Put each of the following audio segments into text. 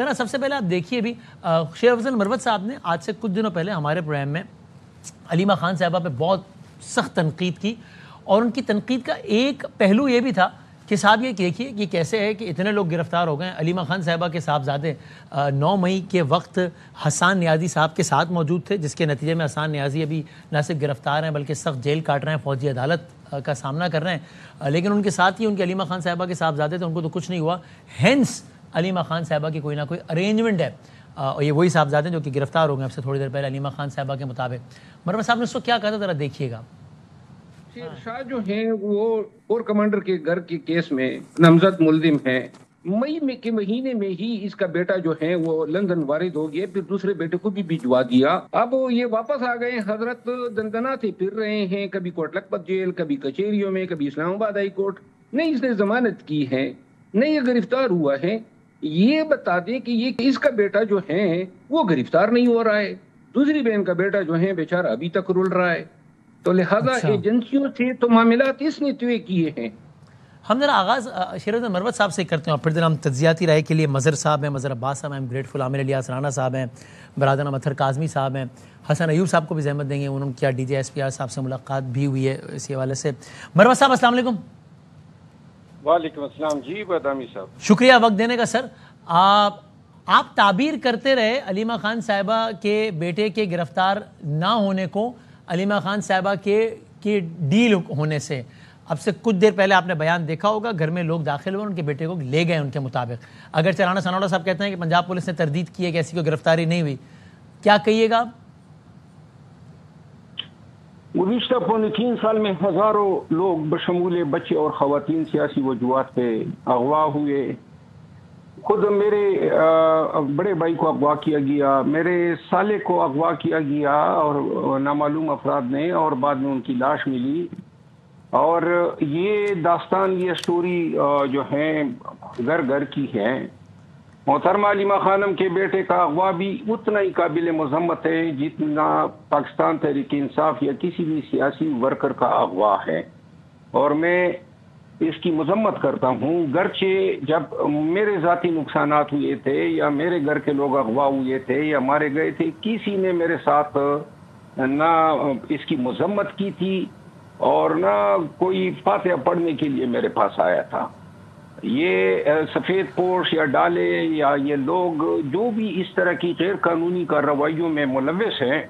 ذرا سب سے پہلے آپ دیکھیے بھی شیر افضل مروت صاحب نے آج سے کچھ دنوں پہلے ہمارے پروگرام میں علیمہ خان صاحبہ پہ بہت سخت تنقید کی، اور ان کی تنقید کا ایک پہلو یہ بھی تھا کہ صاحب یہ دیکھیے کہ کیسے ہے کہ اتنے لوگ گرفتار ہو گئے ہیں۔ علیمہ خان صاحبہ کے صاحبزادے 9 مئی کے وقت حسان نیازی صاحب کے ساتھ موجود تھے، جس کے نتیجے میں حسان نیازی ابھی نہ صرف گرفتار ہیں بلکہ سخت جیل کاٹ رہے ہیں، فوجی عدالت کا سامنا کر رہے ہیں، لیکن ان کے ساتھ ہی ان کے علیمہ خان صاحبہ کے صاحبزادے تھے، ان کو تو کچھ نہیں ہوا۔ ہینس علیمہ خان صاحبہ کی کوئی نہ کوئی ارینجمنٹ ہے، اور یہ وہی صاحبزادے ہیں جو کہ گرفتار ہو گئے اب سے تھوڑی دیر پہلے علیمہ خان صاحبہ کے مطابق۔ مروت صاحب نے اس کو کیا کہا تھا ذرا دیکھیے گا۔ شیر شاہ جو ہیں وہ کور کمانڈر کے گھر کے کیس میں نامزد ملزم ہیں۔ مئی کے مہینے میں ہی اس کا بیٹا جو ہے وہ لندن وارد ہو گیا، پھر دوسرے بیٹے کو بھی بھجوا دیا۔ اب یہ واپس آ گئے، حضرت دندنا سے پھر رہے ہیں، کبھی کوٹ لکھپت جیل، کبھی کچہریوں میں، کبھی اسلام آباد ہائی کورٹ۔ نہیں اس نے ضمانت کی ہے، نہیں یہ گرفتار ہوا ہے۔ یہ بتا دیں کہ یہ اس کا بیٹا جو ہے وہ گرفتار نہیں ہو رہا ہے، دوسری بہن کا بیٹا جو ہے بیچارہ ابھی تک رول رہا ہے، تو لہذا ایجنسیوں سے تو معاملات اس نے طے کیے ہیں۔ ہم ذرا آغاز شیر افضل مروت صاحب سے کرتے ہیں، اور پھر ذرا ہم تجزیاتی رائے کے لیے مظہر صاحب ہیں، مظہر عباس صاحب ہیں، گریٹفل عامر الیاس رانا صاحب ہیں، برادران مطہر کاظمی صاحب ہیں، حسن ایوب صاحب کو بھی زحمت دیں گے، انہوں نے کیا D J S P R صاحب سے ملاقات بھی ہوئی ہے اسی حوالے سے۔ مروت صاحب السلام علیکم۔ وعلیکم السلام جی بدامی صاحب، شکریہ وقت دینے کا۔ سر آپ تعبیر کرتے رہے علیمہ خان صاحبہ کے بیٹے کے گرفتار نہ ہونے کو علیمہ خان صاحبہ کے ڈیل ہونے سے۔ اب سے کچھ دیر پہلے آپ نے بیان دیکھا ہوگا، گھر میں لوگ داخل ہوئے، ان کے بیٹے کو لے گئے ان کے مطابق۔ اگر رانا ثناءاللہ صاحب کہتے ہیں کہ پنجاب پولیس نے تردید کی ہے کہ ایسی کوئی گرفتاری نہیں ہوئی، کیا کہیے گا آپ؟ گزشتہ پونے 3 سال میں ہزاروں لوگ بشمول بچے اور خواتین سیاسی وجوہات پہ اغوا ہوئے۔ خود میرے بڑے بھائی کو اغوا کیا گیا، میرے سالے کو اغوا کیا گیا اور نامعلوم افراد نے، اور بعد میں ان کی لاش ملی۔ اور یہ داستان، یہ سٹوری جو ہے گھر گھر کی ہے۔ محترمہ علیمہ خانم کے بیٹے کا اغوا بھی اتنا ہی قابل مذمت ہے جتنا پاکستان تحریک انصاف یا کسی بھی سیاسی ورکر کا اغوا ہے، اور میں اس کی مذمت کرتا ہوں۔ گرچہ جب میرے ذاتی نقصانات ہوئے تھے یا میرے گھر کے لوگ اغوا ہوئے تھے یا مارے گئے تھے، کسی نے میرے ساتھ نہ اس کی مذمت کی تھی اور نہ کوئی فاتحہ پڑھنے کے لیے میرے پاس آیا تھا۔ یہ سفید پوش یا ڈالے یا یہ لوگ جو بھی اس طرح کی غیر قانونی کارروائیوں میں ملوث ہیں،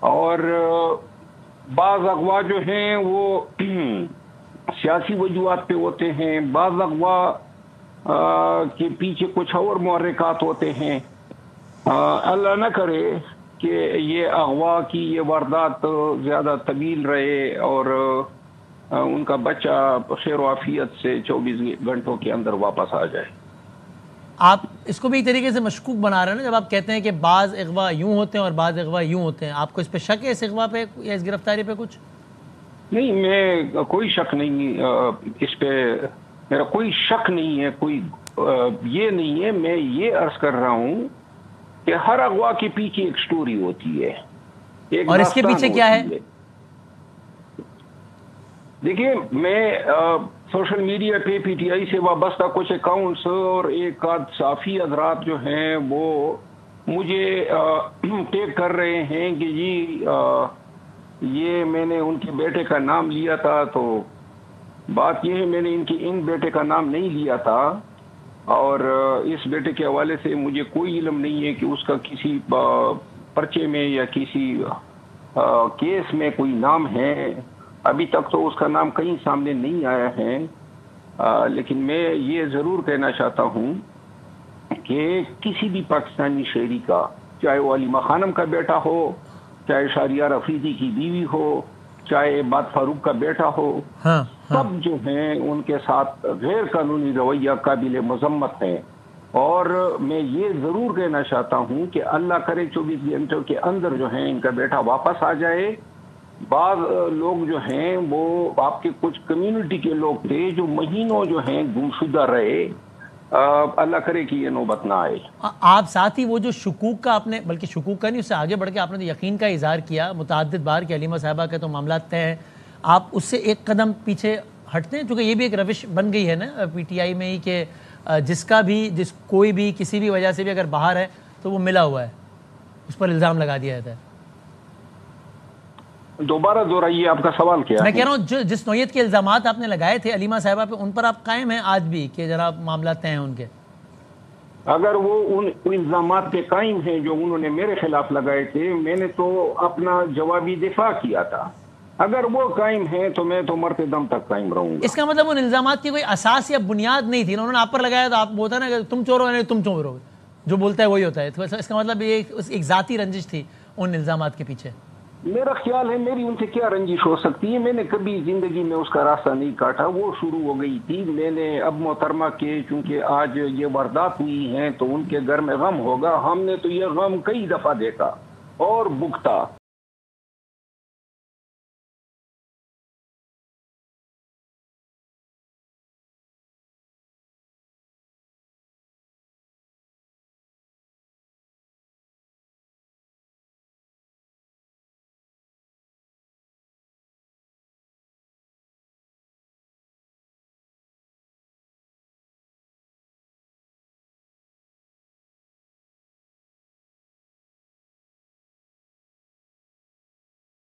اور بعض اغوا جو ہیں وہ سیاسی وجوہات پہ ہوتے ہیں، بعض اغوا کے پیچھے کچھ اور محرکات ہوتے ہیں۔ اللہ نہ کرے کہ یہ اغوا کی یہ واردات زیادہ طویل رہے اور ان کا بچہ خیر و عافیت سے 24 گھنٹوں کے اندر واپس آ جائے۔ آپ اس کو بھی ایک طریقے سے مشکوک بنا رہے ہیں نا، جب آپ کہتے ہیں کہ بعض اغوا یوں ہوتے ہیں اور بعض اغوا یوں ہوتے ہیں۔ آپ کو اس پہ شک ہے، اس اغوا پہ یا اس گرفتاری پہ کچھ؟ نہیں، میں کوئی شک نہیں، اس پہ میرا کوئی شک نہیں ہے، کوئی یہ نہیں ہے۔ میں یہ عرض کر رہا ہوں کہ ہر اغوا کے پیچھے ایک سٹوری ہوتی ہے، اور اس کے پیچھے کیا ہے؟ دیکھیے، میں سوشل میڈیا پہ پی ٹی آئی سے وابستہ کچھ اکاؤنٹس اور ایک آدھ صحافی حضرات جو ہیں وہ مجھے ٹیگ کر رہے ہیں کہ جی یہ میں نے ان کے بیٹے کا نام لیا تھا، تو بات یہ ہے میں نے ان بیٹے کا نام نہیں لیا تھا، اور اس بیٹے کے حوالے سے مجھے کوئی علم نہیں ہے کہ اس کا کسی پرچے میں یا کسی کیس میں کوئی نام ہے۔ ابھی تک تو اس کا نام کہیں سامنے نہیں آیا ہے، لیکن میں یہ ضرور کہنا چاہتا ہوں کہ کسی بھی پاکستانی شہری کا، چاہے وہ علیمہ خانم کا بیٹا ہو، چاہے شہریار افریدی کی بیوی ہو، چاہے عباد فاروق کا بیٹا ہو، سب جو ہیں ان کے ساتھ غیر قانونی رویہ قابل مذمت ہے۔ اور میں یہ ضرور کہنا چاہتا ہوں کہ اللہ کرے 24 گھنٹوں کے اندر جو ہیں ان کا بیٹا واپس آ جائے۔ بعض لوگ جو ہیں وہ آپ کے کچھ کمیونٹی کے لوگ تھے جو مہینوں جو ہیں گمشدہ رہے، اللہ کرے کہ یہ نوبت نہ آئے۔ آپ ساتھ ہی وہ جو شکوک کا آپ نے، بلکہ شکوک کا نہیں، اس سے آگے بڑھ کے آپ نے یقین کا اظہار کیا متعدد بار کہ علیمہ صاحبہ کے تو معاملات طے ہیں، آپ اس سے ایک قدم پیچھے ہٹتے ہیں؟ چونکہ یہ بھی ایک روش بن گئی ہے نا پی ٹی آئی میں ہی کہ جس کوئی بھی کسی بھی وجہ سے بھی اگر باہر ہے تو وہ ملا ہوا ہے، اس پر الزام لگا دیا جاتا ہے؟ دوبارہ دہرائیے آپ کا سوال کیا ہے؟ میں کہہ رہا ہوں جس نوعیت کے الزامات آپ نے لگائے تھے علیمہ صاحبہ پہ، ان پر آپ قائم ہیں آج بھی کہ جناب معاملات طے ہیں ان کے؟ اگر وہ ان الزامات پہ قائم ہیں جو انہوں نے میرے خلاف لگائے تھے، میں نے تو اپنا جوابی دفاع کیا تھا. اگر وہ قائم ہیں تو میں تو مرتے دم تک قائم رہوں گا. اس کا مطلب ان الزامات کی کوئی اساس یا بنیاد نہیں تھی، انہوں نے آپ پر لگایا تو آپ بولتا نا کہ تم چور ہو، تم چور ہو، جو بولتا ہے وہی ہوتا ہے. تو اس کا مطلب یہ ایک ذاتی رنجش تھی ان الزامات کے پیچھے. میرا خیال ہے میری ان سے کیا رنجش ہو سکتی ہے؟ میں نے کبھی زندگی میں اس کا راستہ نہیں کاٹا، وہ شروع ہو گئی تھی. میں نے اب محترمہ کے چونکہ آج یہ واردات ہوئی ہیں تو ان کے گھر میں غم ہوگا. ہم نے تو یہ غم کئی دفعہ دیکھا اور بھگتا.